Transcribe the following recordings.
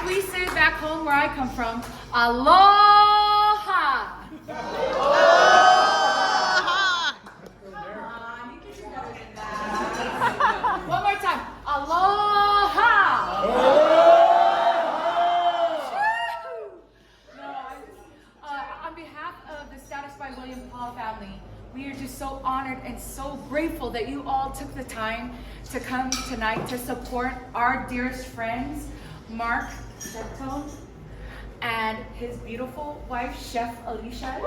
like we say back home where I come from, aloha. Aloha. You can do better than that. One more time, aloha. No, on behalf of the Status by William Paul family, we are just so honored and so grateful that you all took the time to come tonight to support our dearest friends, Mark Shevetone, and his beautiful wife, Chef Alicia.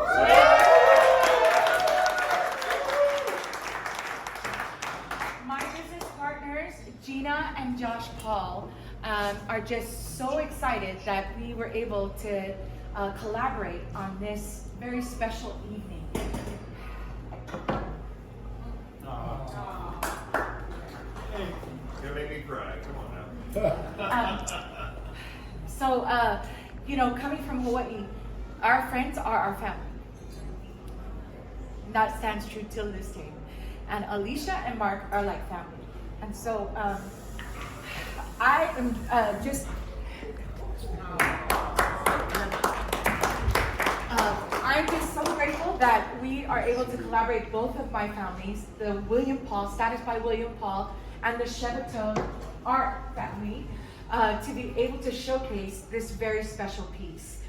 My business partners, Gina and Josh Paul, are just so excited that we were able to collaborate on this very special evening. You're gonna make me cry. Come on now. Coming from Hawaii, our friends are our family. And that stands true till this day. And Alicia and Mark are like family. And so I am I'm just so grateful that we are able to collaborate both of my families, the William Paul, Status by William Paul, and the Shevetone art family, to be able to showcase this very special piece.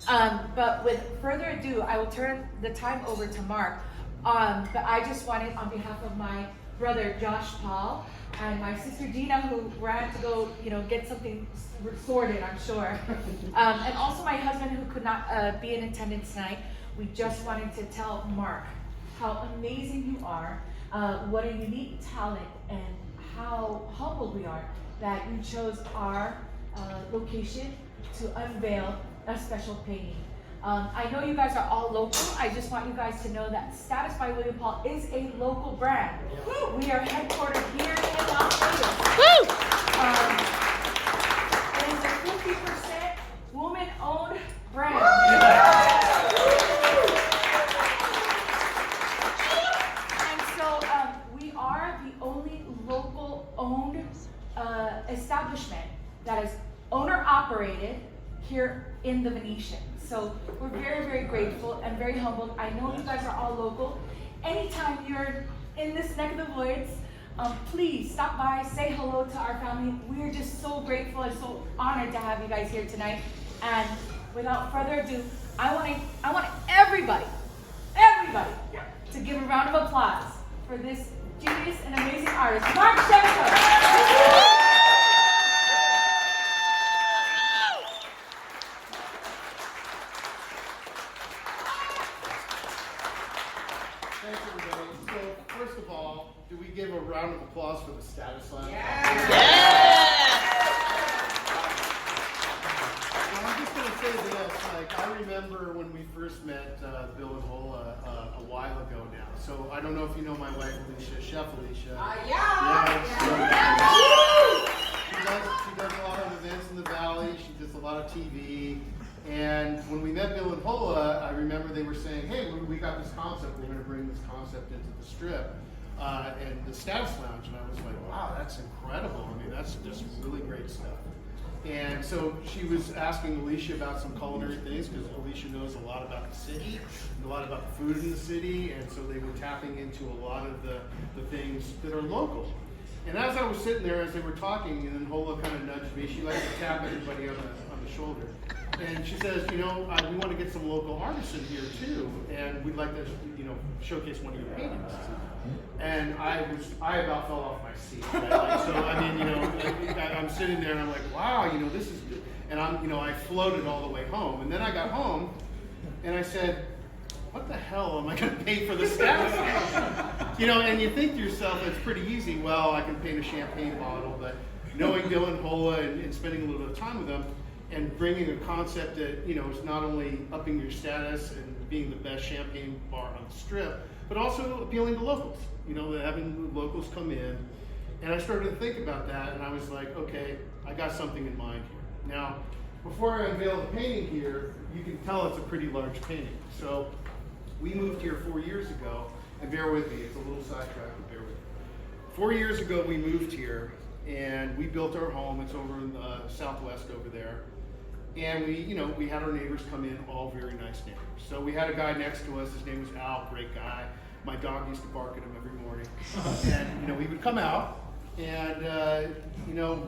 But with further ado, I will turn the time over to Mark. But I just wanted, on behalf of my brother Josh Paul and my sister Gina, who ran to go, get something sorted, I'm sure, and also my husband, who could not be in attendance tonight. We just wanted to tell Mark how amazing you are, what a unique talent, and how humbled we are that you chose our location to unveil a special painting. I know you guys are all local. I just want you guys to know that Status by William Paul is a local brand. Woo! We are headquartered here in Las Vegas. It is a 50% woman-owned brand. And so we are the only local-owned establishment that is owner-operated here in the Venetian. So we're very, very grateful and very humbled. I know you guys are all local. Anytime you're in this neck of the woods, please stop by, say hello to our family. We're just so grateful and so honored to have you guys here tonight. And without further ado, I want everybody to give a round of applause for this genius and amazing artist, Mark Shevetone. Thanks, everybody. So, first of all, do we give a round of applause for the Status Lounge? Yeah. Well, I'm just going to say this. I remember when we first met Bill and Hola a while ago now. So, I don't know if you know my wife, Alicia, Chef Alicia. She does a lot of events in the Valley. She does a lot of TV. And when we met Bill and Hola, I remember they were saying, hey, we got this concept. We're going to bring this concept into the Strip and the Status Lounge. And I was like, wow, that's incredible. I mean, that's just really great stuff. And so she was asking Alicia about some culinary things, because Alicia knows a lot about the city, and a lot about the food in the city. And so they were tapping into a lot of the things that are local. And as I was sitting there, as they were talking, and then Hola kind of nudged me, she likes to tap everybody on the shoulder. And she says, we want to get some local artists in here too, and we'd like to, showcase one of your paintings. And I about fell off my seat. Right? So I mean, I'm sitting there and I'm like, wow, this is good. And I floated all the way home. And then I got home, and I said, what the hell am I going to pay for the Status? And you think to yourself, it's pretty easy. Well, I can paint a champagne bottle, but knowing Bill and Hola and spending a little bit of time with them, and bringing a concept that is not only upping your status and being the best champagne bar on the Strip, but also appealing to locals. Having locals come in, and I started to think about that, and I was like, okay, I got something in mind here. Now, before I unveil the painting here, you can tell it's a pretty large painting. So we moved here 4 years ago, and bear with me, it's a little sidetracked, but bear with me. 4 years ago we moved here, and we built our home. It's over in the southwest over there. And we had our neighbors come in, all very nice neighbors. So we had a guy next to us, his name was Al, great guy. My dog used to bark at him every morning. And, we would come out, and,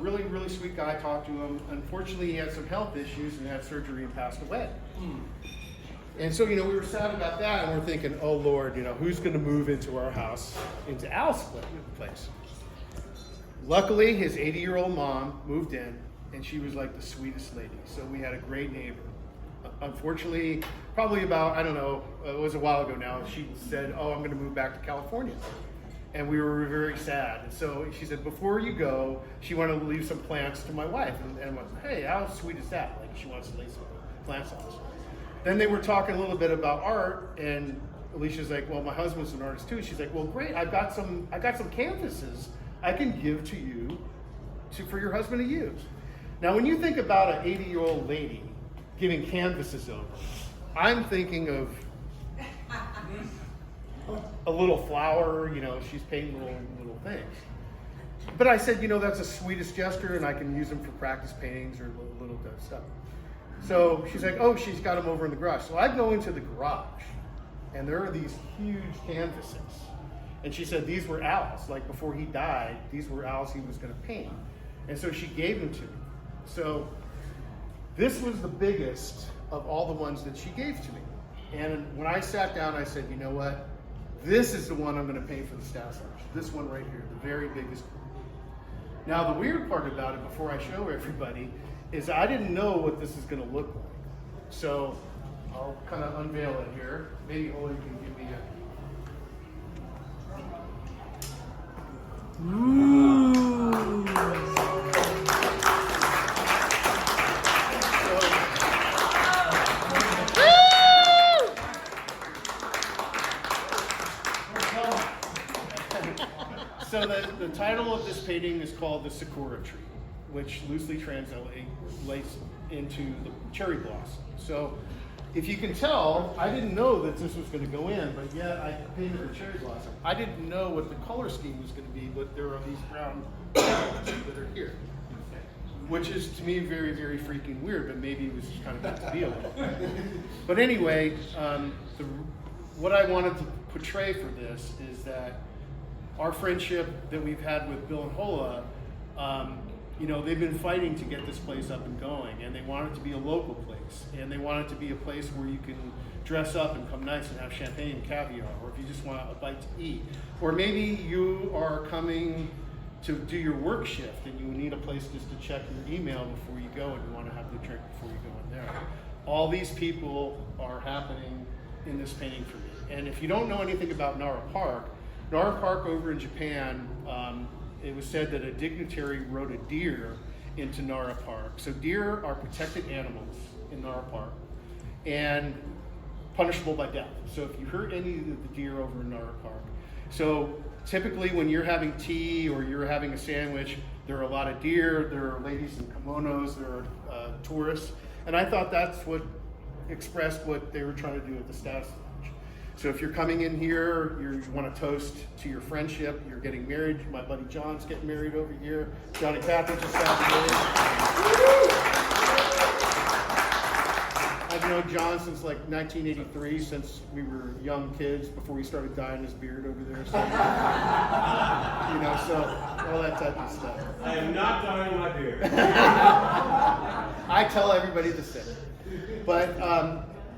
really, really sweet guy, talked to him. Unfortunately, he had some health issues and had surgery and passed away. And so, we were sad about that, and we're thinking, oh Lord, who's gonna move into our house, into Al's place? Luckily, his 80-year-old mom moved in, and she was like the sweetest lady. So we had a great neighbor. Unfortunately, probably about, I don't know, it was a while ago now, she said, oh, I'm gonna move back to California. And we were very sad. And so she said, before you go, she wanted to leave some plants to my wife. And I went, hey, how sweet is that? Like, she wants to leave some plants on us. Then they were talking a little bit about art, and Alicia's like, well, my husband's an artist too. She's like, well, great, I got some canvases I can give to you for your husband to use. Now, when you think about an 80-year-old lady giving canvases over, I'm thinking of a little flower, she's painting little things. But I said, that's the sweetest gesture, and I can use them for practice paintings or little stuff. So she's like, oh, she's got them over in the garage. So I go into the garage, and there are these huge canvases. And she said these were Al's. Like, before he died, these were Al's he was going to paint. And so she gave them to me. So this was the biggest of all the ones that she gave to me. And when I sat down, I said, you know what? This is the one I'm going to paint for the staff lounge. This one right here, the very biggest one. Now, the weird part about it, before I show everybody, is I didn't know what this is going to look like. So I'll kind of unveil it here. Maybe Oli can give me a... So the title of this painting is called The Sakura Tree, which loosely translates into the cherry blossom. So if you can tell, I didn't know that this was going to go in, but yet I painted a cherry blossom. I didn't know what the color scheme was going to be, but there are these brown petals that are here, which is to me very, very freaking weird, but maybe it was just kind of meant to be a little. But anyway, what I wanted to portray for this is that our friendship that we've had with Bill and Hola, they've been fighting to get this place up and going, and they want it to be a local place, and they want it to be a place where you can dress up and come nice and have champagne and caviar, or if you just want a bite to eat, or maybe you are coming to do your work shift and you need a place just to check your email before you go, and you want to have the drink before you go in there. All these people are happening in this painting for me. And if you don't know anything about Nara Park over in Japan, it was said that a dignitary rode a deer into Nara Park. So deer are protected animals in Nara Park and punishable by death. So if you hurt any of the deer over in Nara Park. So typically when you're having tea or you're having a sandwich, there are a lot of deer, there are ladies in kimonos, there are tourists. And I thought that's what expressed what they were trying to do at the status lounge. So if you're coming in here, you want to toast to your friendship, you're getting married. My buddy John's getting married over here. John and Kathy just had I've known John since like 1983, since we were young kids, before he started dyeing his beard over there. So, so all that type of stuff. I am not dyeing my beard. I tell everybody the same. But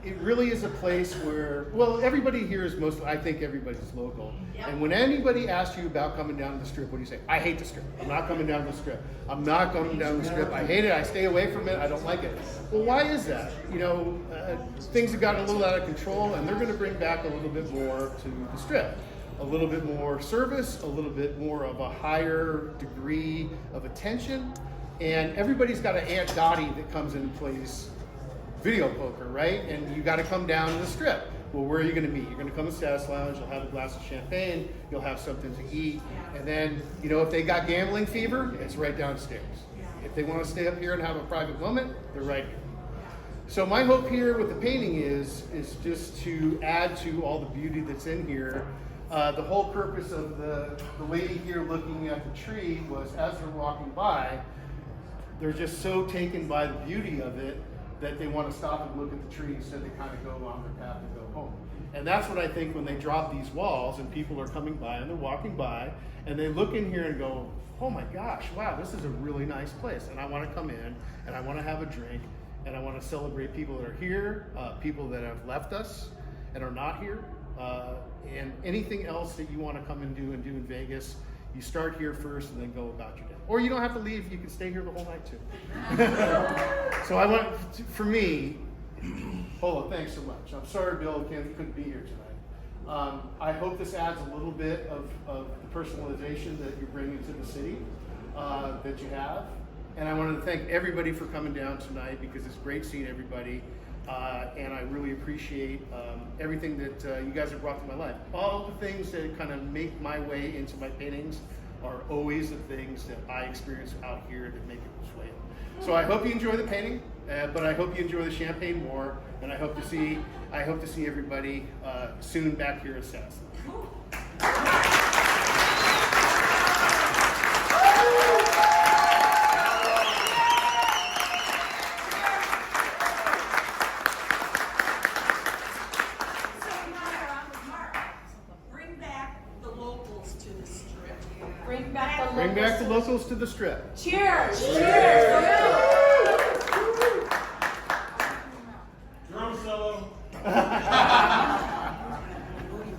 it really is a place where, well, everybody here is I think everybody's local. Yep. And when anybody asks you about coming down to the Strip, what do you say? I hate the Strip. I'm not coming down to the Strip. I'm not coming down to the Strip. I hate it. I stay away from it. I don't like it. Well, why is that? Things have gotten a little out of control, and they're going to bring back a little bit more to the Strip. A little bit more service, a little bit more of a higher degree of attention. And everybody's got an Aunt Dottie that comes in and plays video poker, right? And you got to come down to the Strip. Well, where are you going to meet? You're going to come to Status Lounge, you'll have a glass of champagne, you'll have something to eat, and then, if they got gambling fever, it's right downstairs. If they want to stay up here and have a private moment, they're right here. So my hope here with the painting is just to add to all the beauty that's in here, The whole purpose of the lady here looking at the tree was, as they're walking by, they're just so taken by the beauty of it that they want to stop and look at the tree instead they kind of go on their path and go home. And that's what I think when they drop these walls and people are coming by and they're walking by and they look in here and go, oh my gosh, wow, this is a really nice place. And I want to come in and I want to have a drink and I want to celebrate people that are here, people that have left us and are not here, and anything else that you want to come and do in Vegas. You start here first and then go about your day. Or you don't have to leave, you can stay here the whole night too. So I want, for me, Hola, thanks so much. I'm sorry Bill couldn't be here tonight. I hope this adds a little bit of the personalization that you're bringing to the city that you have. And I wanted to thank everybody for coming down tonight because it's great seeing everybody. And I really appreciate everything that you guys have brought to my life. All the things that kind of make my way into my paintings are always the things that I experience out here that make it this way. So I hope you enjoy the painting, but I hope you enjoy the champagne more, and I hope to see everybody soon back here at Sass. Bring back the locals to the strip. Cheers! Cheers! Drum solo.